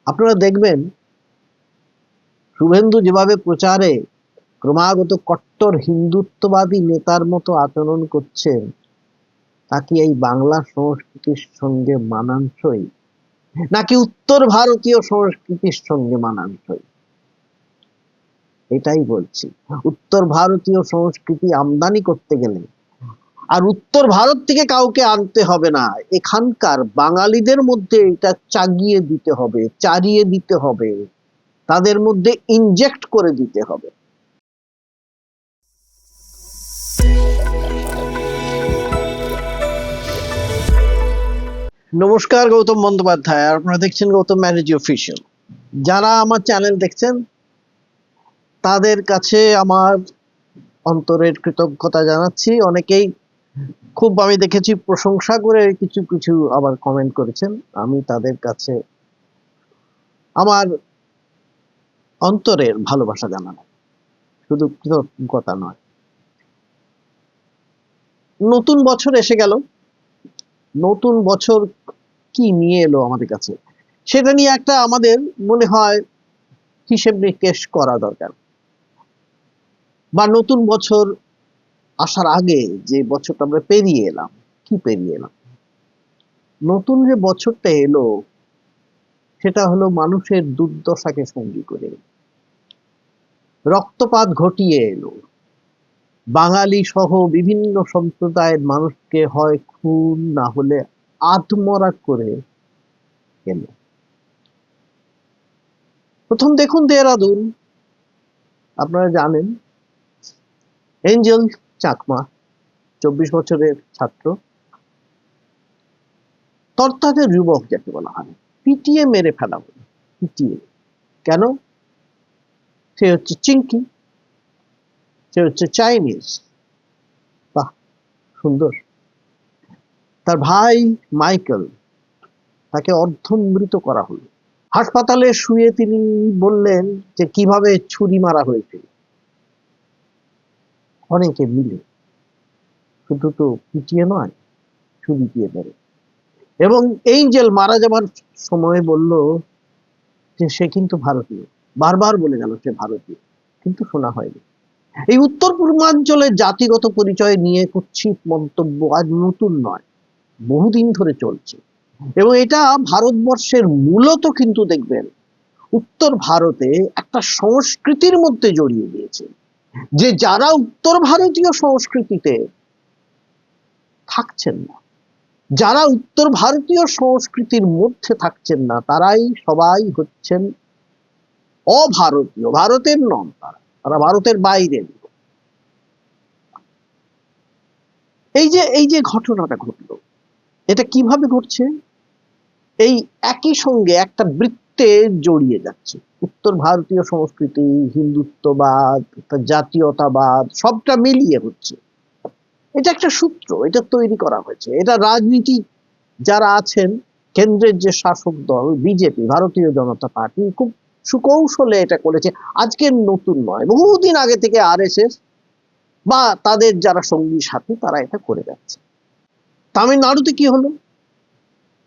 আপনারা দেখবেন শুভেন্দু যেভাবে প্রচারে ক্রমাগত কট্টর হিন্দুত্ববাদী নেতার মতো আচরণ করছেন, তা কি এই বাংলা সংস্কৃতির সঙ্গে মানানসই, নাকি উত্তর ভারতীয় সংস্কৃতির সঙ্গে মানানসই? এটাই বলছি। উত্তর ভারতীয় সংস্কৃতি আমদানি করতে গেলে আর উত্তর ভারত থেকে কাউকে আনতে হবে না, এখানকার বাঙালিদের মধ্যে এটা চাগিয়ে দিতে হবে, চারিয়ে দিতে হবে, তাদের মধ্যে ইনজেক্ট করে দিতে হবে। নমস্কার, গৌতম বন্দ্যোপাধ্যায়। আর আপনারা দেখছেন গৌতম ব্যানার্জি অফিসিয়াল। যারা আমার চ্যানেল দেখছেন তাদের কাছে আমার অন্তরের কৃতজ্ঞতা জানাচ্ছি। অনেকেই খুব, আমি দেখেছি, প্রশংসা করে কিছু কিছু আবার কমেন্ট করেছেন। আমি তাদের কাছে আমার অন্তরের ভালোবাসা জানানো, শুধু কৃতজ্ঞতা নয়। নতুন বছর এসে গেল। নতুন বছর কি নিয়ে এলো আমাদের কাছে, সেটা নিয়ে একটা আমাদের মনে হয় হিসেব নিকেশ করা দরকার। বা নতুন বছর আসার আগে যে বছরটা আমরা পেরিয়ে এলাম, কি পেরিয়ে এলাম? নতুন যে বছরটা এলো সেটা হলো মানুষের দুর্দশাকে সঙ্গী করে রক্তপাত ঘটিয়ে এলো। বাঙালি সহ বিভিন্ন সম্প্রদায়ের মানুষকে হয় খুন, না হলে আত্মরা করে গেল। প্রথম দেখুন দেহরাদুন, আপনারা জানেন, এঞ্জেল চাকমা 24 বছরের ছাত্র, তরতাজা যুবক যাকে বলা হয়, পিটিয়ে মেরে ফেলা হলো। পিটিয়ে কেন? সে হচ্ছে চিঙ্কি, সে হচ্ছে চাইনিজ। বাহ, সুন্দর। তার ভাই মাইকেল, তাকে অর্ধমৃত করা হলো। হাসপাতালে শুয়ে তিনি বললেন যে কিভাবে ছুরি মারা হয়েছিল। অনেকে মিলে, শুধু তো পিটিয়ে নয়, ছুরি দিয়ে মেরে। এবং এঞ্জেল মারা যাবার সময় বলল যে সে কিন্তু ভারতীয়, বারবার বলে গেল সে ভারতীয়, কিন্তু শোনা হয়নি। এই উত্তর পূর্বাঞ্চলের জাতিগত পরিচয় নিয়ে কুৎসিত মন্তব্য আজ নতুন নয়, বহুদিন ধরে চলছে। এবং এটা ভারতবর্ষের মূলত কিন্তু দেখবেন উত্তর ভারতে একটা সংস্কৃতির মধ্যে জড়িয়ে দিয়েছে, যে যারা উত্তর ভারতীয় সংস্কৃতিতে থাকছেন না, যারা উত্তর ভারতীয় সংস্কৃতির মধ্যে থাকছেন না, তারাই সবাই হচ্ছেন অভারতীয়, ভারতের নন। তারা ভারতের বাইরে। এই যে ঘটনাটা ঘটলো, এটা কিভাবে ঘটছে? এই একই সঙ্গে একটা বৃত্তে জড়িয়ে যাচ্ছে উত্তর ভারতীয় সংস্কৃতি, হিন্দুত্ববাদ, জাতীয়তাবাদ, সবটা মিলিয়ে হচ্ছে। এটা একটা সূত্র, এটা তৈরি করা হয়েছে। এটা রাজনীতি যারা আছেন, কেন্দ্রের যে শাসক দল বিজেপি, ভারতীয় জনতা পার্টি, খুব সুকৌশলে এটা করেছে। আজকের নতুন নয়, বহুদিন আগে থেকে আরএসএস বা তাদের যারা সঙ্গী সাথী তারা এটা করে যাচ্ছে। তামিলনাড়ুতে কি হলো?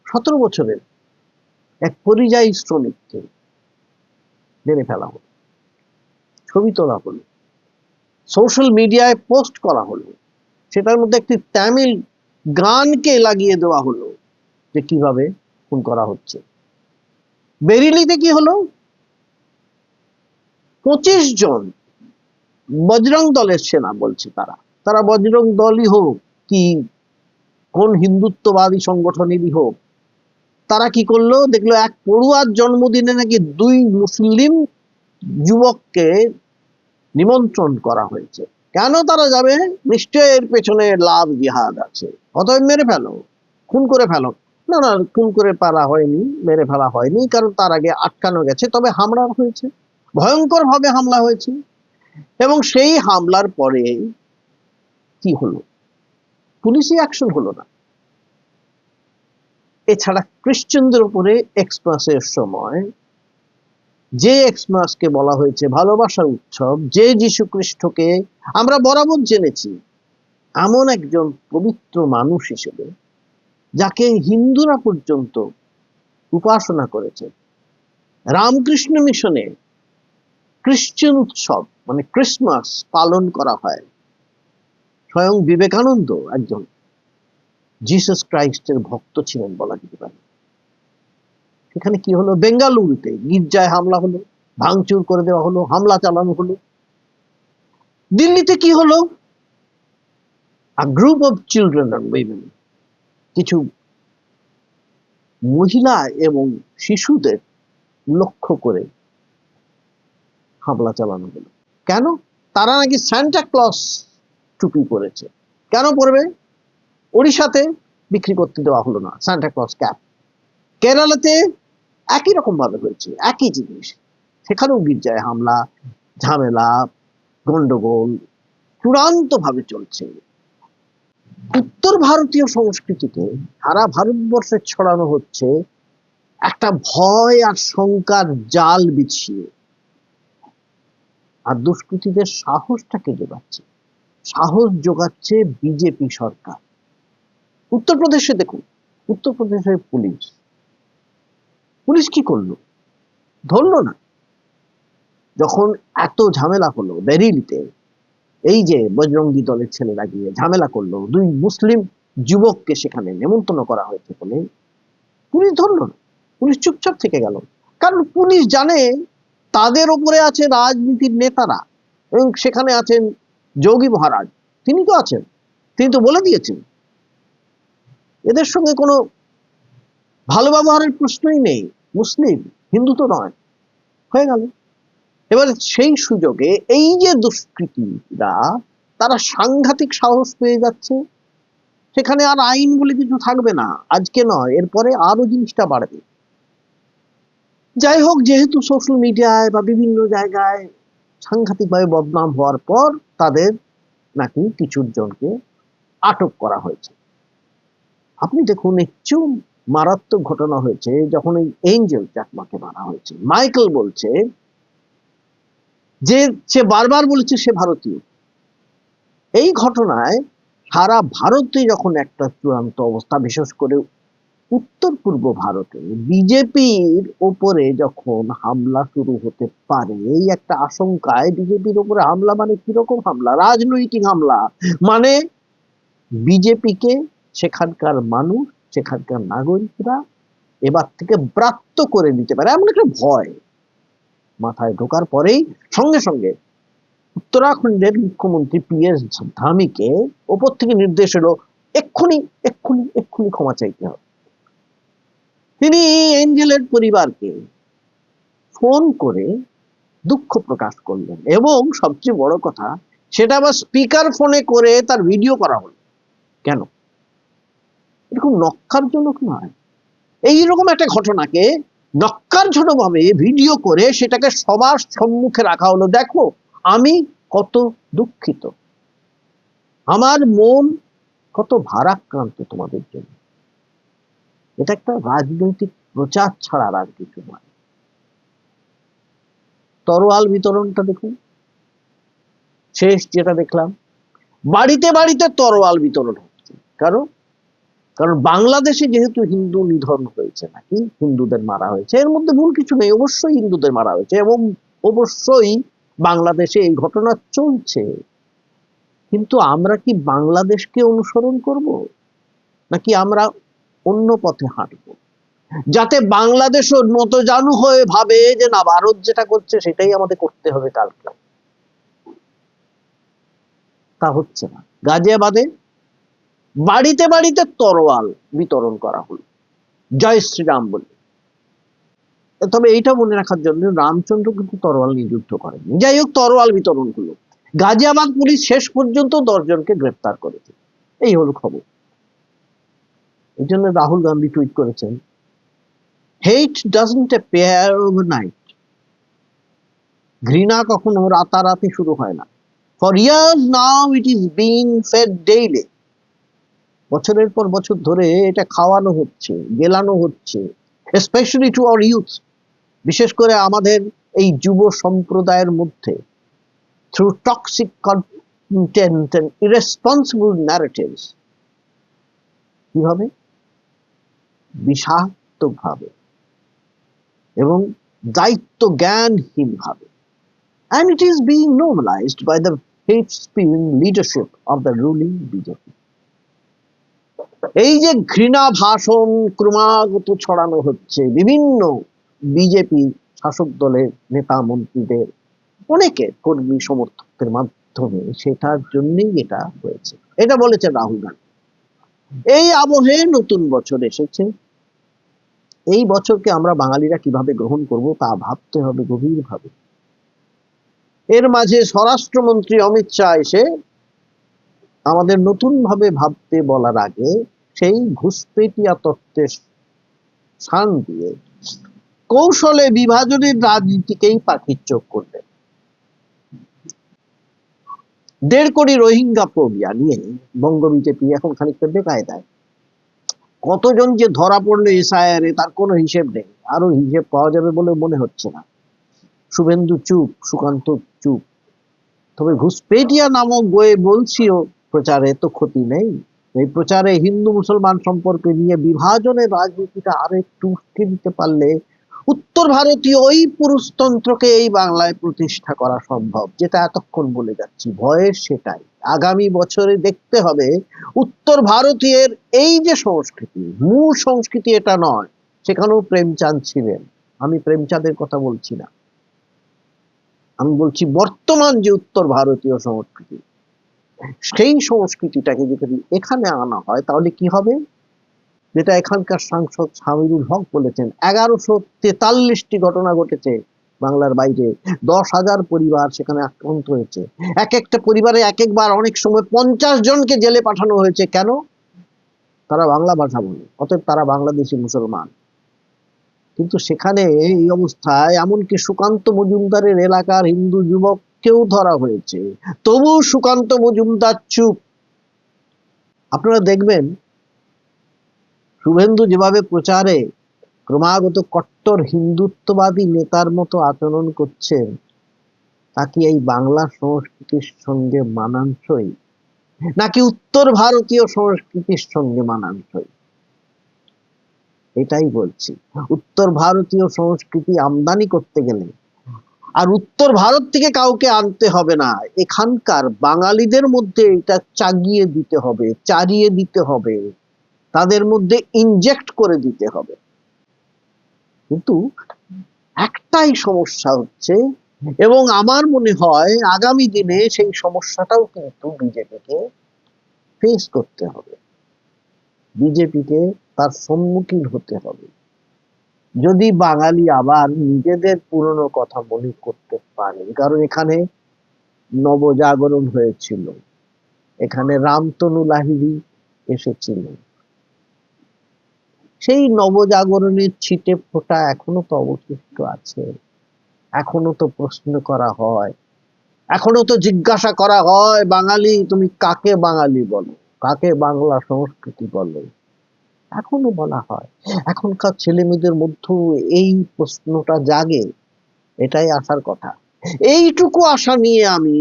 17 বছরের এক পরিযায়ী শ্রমিককে মেরে ফেলা হলো, ছবি তোলা হলো, সোশ্যাল মিডিয়ায় পোস্ট করা হলো, সেটার মধ্যে একটি তামিল গানকে লাগিয়ে দেওয়া হলো যে কিভাবে খুন করা হচ্ছে। বেরিলিতে কি হলো? 25 জন বজরং দলের সেনা, বলছে তারা বজরং দলই হোক কি কোন হিন্দুত্ববাদী সংগঠনেরই হোক, তারা কি করলো? দেখলো এক পড়ুয়ার জন্মদিনে নাকি 2 মুসলিম যুবককে নিমন্ত্রণ করা হয়েছে। কেন তারা যাবে? নিশ্চয় এর পেছনে লাভ জিহাদ আছে, অতএব মেরে ফেলো, খুন করে ফেলো। না না, খুন করে পারা হয়নি, মেরে ফেলা হয়নি, কারণ তার আগে আটকানো গেছে। তবে হামলা হয়েছে, ভয়ঙ্কর ভাবে হামলা হয়েছে। এবং সেই হামলার পরে কি হলো? পুলিশি অ্যাকশন হলো না। এছাড়া খ্রিস্টানদের উপরে এক্সমাসের সময়, যে এক্সমাসকে বলা হয়েছে ভালোবাসার উৎসব, যে যীশু খ্রিস্টকে আমরা বরাবর জেনেছি এমন একজন পবিত্র মানুষ হিসেবে, যাকে হিন্দুরা পর্যন্ত উপাসনা করেছে, রামকৃষ্ণ মিশনে খ্রিস্টান উৎসব মানে ক্রিসমাস পালন করা হয়। স্বয়ং বিবেকানন্দ একজন জিসাস ক্রাইস্টের ভক্ত ছিলেন বলা যেতে পারে। সেখানে কি হলো? বেঙ্গালুরুতে গির্জায় হামলা হলো, ভাঙচুর করে দেওয়া হলো, হামলা চালানো হলো। দিল্লিতে কি হলো? A group of children and women, কিছু মহিলা এবং শিশুদের লক্ষ্য করে হামলা চালানো হলো। কেন? তারা নাকি সান্টা ক্লজ টুপি পরেছে। কেন পরবে? ওড়িশাতে বিক্রি করতে দেওয়া হলো না সান্টা ক্লজ ক্যাপ। কেরালাতে একই রকম ভাবে হয়েছে, একই জিনিস। সেখানেও গির্জায় হামলা, ঝামেলা, গন্ডগোল চূড়ান্ত ভাবে চলছে। উত্তর ভারতীয় সংস্কৃতিতে সারা ভারতবর্ষে ছড়ানো হচ্ছে একটা ভয় আর শঙ্কার জাল বিছিয়ে। আর দুষ্কৃতীদের সাহসটাকে যোগাচ্ছে, সাহস যোগাচ্ছে বিজেপি সরকার। উত্তরপ্রদেশে দেখুন, উত্তরপ্রদেশের পুলিশ কি করলো? ধরলো না। যখন এত ঝামেলা হলো বেরিলিতে, এই যে বজরঙ্গি দলের ছেলেরা গিয়ে ঝামেলা করলো, 2 মুসলিম যুবককে সেখানে নেমন্তন্ন করা হয়েছে বলে পুলিশ ধরলো না। পুলিশ চুপচাপ থেকে গেল। কারণ পুলিশ জানে তাদের ওপরে আছে রাজনীতির নেতারা, এবং সেখানে আছেন যোগী মহারাজ, তিনি তো আছেন, তিনি তো বলে দিয়েছেন এদের সঙ্গে কোনো ভালো ব্যবহারের প্রশ্নই নেই, মুসলিম হিন্দু তো নয়। হয়ে গেল। এবার সেই সুযোগে এই যে দুষ্কৃতীরা, তারা সাংঘাতিক সাহস পেয়ে যাচ্ছে। সেখানে আর আইন বলে কিছু থাকবে না, আজকে নয়, এরপরে আরো জিনিসটা বাড়বে। যাই হোক, যেহেতু সোশ্যাল মিডিয়ায় বা বিভিন্ন জায়গায় সাংঘাতিকভাবে বদনাম হওয়ার পর তাদের নাকি কিছু জনকে আটক করা হয়েছে। আপনি দেখুন, একটু মারাত্মক ঘটনা হয়েছে যখন এই এঞ্জেল চাকমাকে মারা হয়েছে। মাইকেল বলছে যে সে বারবার বলেছে সে ভারতীয়। এই ঘটনায় সারা ভারতে যখন একটা চূড়ান্ত অবস্থা, বিশেষ করে উত্তর পূর্ব ভারতে বিজেপির ওপরে যখন হামলা শুরু হতে পারে, এই একটা আশঙ্কায় বিজেপির ওপরে হামলা মানে কিরকম হামলা? রাজনৈতিক হামলা। মানে বিজেপিকে সেখানকার মানুষ, সেখানকার নাগরিকরা এবার থেকে ব্রাত্য করে নিতে পারে এমন একটা ভয় মাথায় ঢোকার পরেই সঙ্গে সঙ্গে উত্তরাখণ্ডের মুখ্যমন্ত্রী PS ধামিকে ওপর থেকে নির্দেশ এলো এক্ষুনি এক্ষুনি এক্ষুনি ক্ষমা চাইতে হবে। তিনি এঞ্জেলের পরিবারকে ফোন করে দুঃখ প্রকাশ করলেন, এবং সবচেয়ে বড় কথা, সেটা আবার স্পিকার ফোনে করে তার ভিডিও করা হলো। কেন? এরকম নক্কারজনক নয়? এইরকম একটা ঘটনাকে নক্কারজনকভাবে ভিডিও করে সেটাকে সবার সম্মুখে রাখা হলো। দেখো আমি কত দুঃখিত, আমার মন কত ভারাক্রান্ত তোমাদের জন্য। এটা একটা রাজনৈতিক প্রচার ছাড়া আর কিছু নয়। তরোয়াল বিতরণটা দেখুন, শেষ যেটা দেখলাম, বাড়িতে বাড়িতে তরোয়াল বিতরণ হচ্ছে। কারণ বাংলাদেশে যেহেতু হিন্দু নিধন হয়েছে, নাকি হিন্দুদের মারা হয়েছে, এর মধ্যে ভুল কিছু নেই, অবশ্যই হিন্দুদের মারা হয়েছে এবং অবশ্যই বাংলাদেশে এই ঘটনা চলছে। কিন্তু আমরা কি বাংলাদেশকে অনুসরণ করব, নাকি আমরা অন্য পথে হাঁটবো, যাতে বাংলাদেশও নতজানু হয়ে ভাবে যে না, ভারত যেটা করছে সেটাই আমাদের করতে হবে কালকে? তা হচ্ছে না। গাজিয়াবাদে বাড়িতে বাড়িতে তরোয়াল বিতরণ করা হলো জয় শ্রীরাম বলে। তবে এইটা মনে রাখার জন্য, রামচন্দ্র কিন্তু তরোয়াল নিয়ে যুদ্ধ করেনি। যাই হোক, তরোয়াল বিতরণ হলো। গাজিয়াবাদ পুলিশ শেষ পর্যন্ত 10 জনকে গ্রেপ্তার করেছে। এই হলো খবর। এই জন্য রাহুল গান্ধী টুইট করেছেন, হেট ডাজন্ট অ্যাপিয়ার ওভারনাইট। ঘৃণা কখনো রাতারাতি শুরু হয় না। For years now it is being fed daily. বছরের পর বছর ধরে এটা খাওয়ানো হচ্ছে, গেলানো হচ্ছে, স্পেশালি টু আওয়ার ইউথ, বিশেষ করে আমাদের এই যুব সম্প্রদায়ের মধ্যে, through toxic content and irresponsible narratives. কিভাবে? বিষাক্তভাবে এবং দায়িত্ব জ্ঞানহীন ভাবে, and it is being normalized by the hate-spewing leadership of the ruling BJP. এই যে ঘৃণা ভাষণ ক্রমাগত ছড়ানো হচ্ছে বিভিন্ন বিজেপি শাসক দলের নেতা মন্ত্রীদের অনেকের কর্মী সমর্থকদের মাধ্যমে, সেটার জন্যই এটা হয়েছে, এটা বলেছেন রাহুল গান্ধী। এই আবহে নতুন বছর এসেছে, এই বছরকে আমরা বাঙালিরা কিভাবে গ্রহণ করব তা ভাবতে হবে গভীরভাবে। এর মাঝে স্বরাষ্ট্রমন্ত্রী অমিত শাহ এসে আমাদের নতুন ভাবে ভাবতে বলার আগে সেই ঘুষপেটিয়া তত্ত্বের স্থান দিয়ে কৌশলে বিভাজনের রাজনীতিকেই পাখির চোখ করলেন। 1.5 কোটি রোহিঙ্গা প্রক্রিয়া নিয়ে বঙ্গ বিজেপি এখন খানিকটা বেকায়দায়। কতজন যে ধরা পড়লো এসআইআর এ তার কোনো হিসেব নেই, আরো হিসেব পাওয়া যাবে বলে মনে হচ্ছে না। শুভেন্দু চুপ, সুকান্ত চুপ, তবে ঘুষপেটিয়া নামক বইয়ে বলছিও প্রচারে তো ক্ষতি নেই। এই প্রচারে হিন্দু মুসলমান সম্পর্কে নিয়ে বিভাজনের রাজনীতিটা আরো একটু উস্কে দিতে পারলে উত্তর ভারতীয় ওই পুরুষতন্ত্রকে এই বাংলায় প্রতিষ্ঠা করা সম্ভব, যেটা এতক্ষণ বলে যাচ্ছি। ভয়ের সেটাই, আগামী বছরে দেখতে হবে উত্তর ভারতীয়ের এই যে সংস্কৃতি, মূল সংস্কৃতি এটা নয়, সেখানেও প্রেমচাঁদ ছিলেন। আমি প্রেমচাঁদের কথা বলছি না, আমি বলছি বর্তমান যে উত্তর ভারতীয় সংস্কৃতি, সেই সংস্কৃতিটাকে যদি এখানে আনা হয় তাহলে কি হবে, যেটা এখানকার সাংসদ শামিরুল হক বলেছেন। 1143টি ঘটনা ঘটেছে বাংলার বাইরে, 10,000 পরিবার সেখানে আক্রান্ত হয়েছে, এক একটা পরিবারে এক একবার অনেক সময় 50 জনকে জেলে পাঠানো হয়েছে। কেন? তারা বাংলা ভাষা বলে, অতএব তারা বাংলাদেশি মুসলমান। কিন্তু সেখানে এই অবস্থায় এমনকি সুকান্ত মজুমদারের এলাকার হিন্দু যুবককেও ধরা হয়েছে, তবু সুকান্ত মজুমদার চুপ। আপনারা দেখবেন শুভেন্দু যেভাবে প্রচারে ক্রমাগত কট্টর হিন্দুত্ববাদী নেতার মতো আচরণ করছেন, তা কি এই বাংলা সংস্কৃতির সঙ্গে মানানসই, নাকি উত্তর ভারতীয় সংস্কৃতির সঙ্গে মানানসই? এটাই বলছি, উত্তর ভারতীয় সংস্কৃতি আমদানি করতে গেলে আর উত্তর ভারত থেকে কাউকে আনতে হবে না, এখানকার বাঙালিদের মধ্যে এটা চাগিয়ে দিতে হবে, চারিয়ে দিতে হবে, তাদের মধ্যে ইনজেক্ট করে দিতে হবে। কিন্তু একটাই সমস্যা হচ্ছে, এবং আমার মনে হয় আগামী দিনে সেই সমস্যাটাও কিন্তু বিজেপিকে ফেস করতে হবে, বিজেপিকে তার সম্মুখীন হতে হবে। যদি বাঙালি আবার নিজেদের পুরনো কথা মনে করতে পারে, কারণ এখানে নবজাগরণ হয়েছিল, এখানে রামতনু লাহিড়ী এসেছিল, সেই নবজাগরণের ছিটে ফোঁটা এখনো তো অবশিষ্ট আছে, এখনো তো প্রশ্ন করা হয়, এখনো তো জিজ্ঞাসা করা হয়, বাঙালি তুমি কাকে বাঙালি বলো, কাকে বাংলা সংস্কৃতি বলো, এখনো বলা হয়। এখনকার ছেলে মেয়েদের মধ্যেও এই প্রশ্নটা জাগে, এটাই আসার কথা। এইটুকু আশা নিয়ে আমি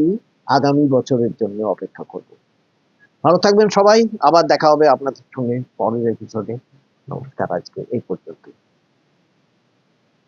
আগামী বছরের জন্য অপেক্ষা করব। ভালো থাকবেন সবাই, আবার দেখা হবে আপনাদের সঙ্গে পরের এপিসোডে। নমস্কার, আজকে এই পর্যন্ত।